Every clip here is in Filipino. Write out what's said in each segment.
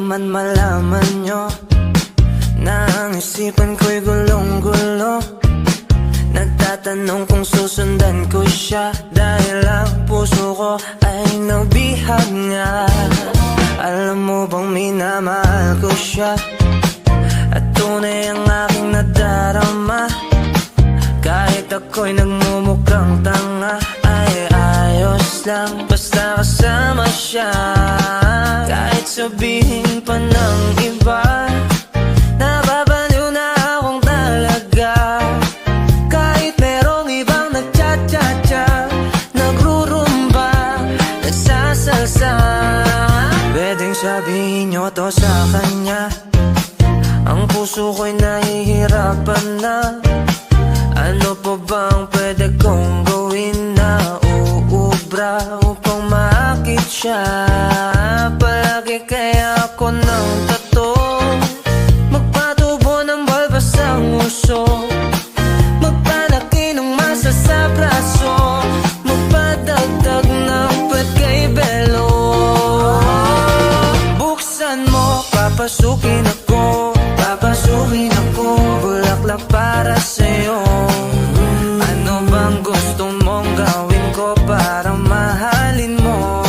naman malaman nyo na ang isipan ko'y gulong-gulo. Nagtatanong kung susundan ko siya dahil ang puso ko ay nabihag nga. Alam mo bang minamahal ko siya at tunay ang aking nadarama. Kahit ako'y nagmumukhang tanga ay ayos lang basta kasama siya. Kahit sabihin pa ng iba, nababaliw na akong talaga. Kahit merong ibang nagcha-cha-cha, nagrurumba, nagsasalsa. Pwedeng sabihin nyo to sa kanya, ang puso ko'y nahihirapan na. Ano pa bang pwede kong gawin na uubra upang maakit siya? Palagi kaya ako ng tato, magpatubo ng balbas ang uso, magpalaki ng masa sa braso, magpadagdag ng puwet kay Belo. Buksan mo, papasukin ako, papasukin ako, bulaklak para sa'yo. Ano bang gusto mong gawin ko para mahalin mo?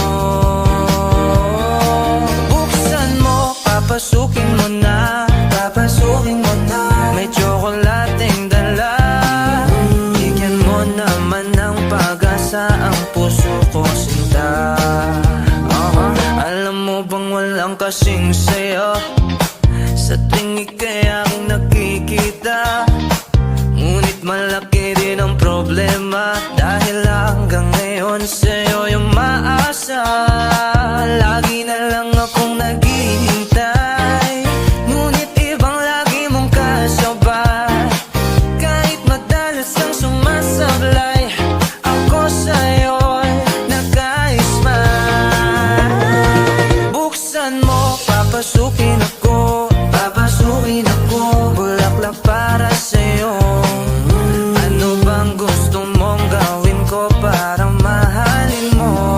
Buksan mo, papasukin mo na, papasukin mo na. May tsokolating dala, bigyan mo naman ng pag-asa ang puso ko, sinta. Alam mo bang walang kasing sayo sa tuwing ika'y aking nakikita? Ngunit malaki din ang problema dahil hanggang ngayon sa'yo yung maasa. Lagi na lang akong naghihintay, ngunit ibang lagi mong kasabay. Kahit madalas kang sumasablay, ako sa'yo'y nag-i-smile. Buksan mo, papasukin ako, papasukin ako, bulaklak para sa'yo. Ano bang gusto mong gawin ko para mahalin mo?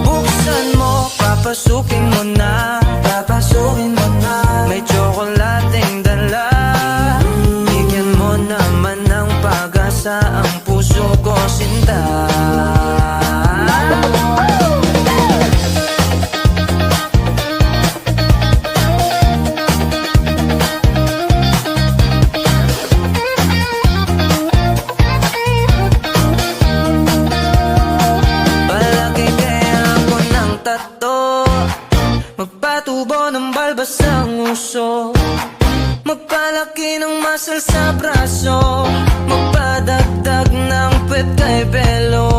Buksan mo, papasukin mo na, papasukin mo na. May tsokolating dala, bigyan mo naman ng pag-asa ang puso ko, sinta. Magpatubo ng balbas ang uso, magpalaki ng muscle sa braso, magpadagdag ng puwet kay Belo.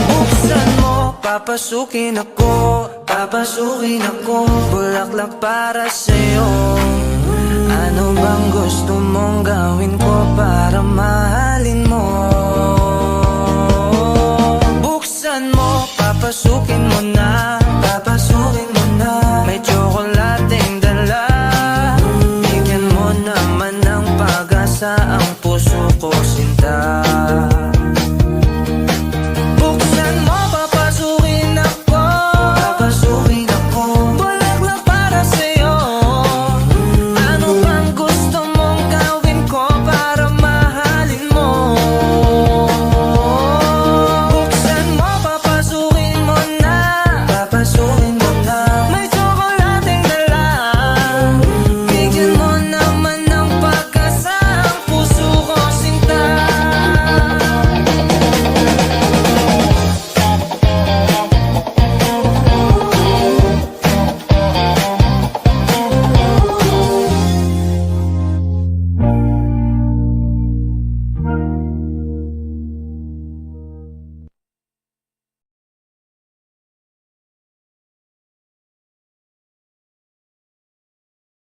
Buksan mo, papasukin ako, papasukin ako, bulaklak para sa'yo. Ano bang gusto mong gawin ko para mahalin mo?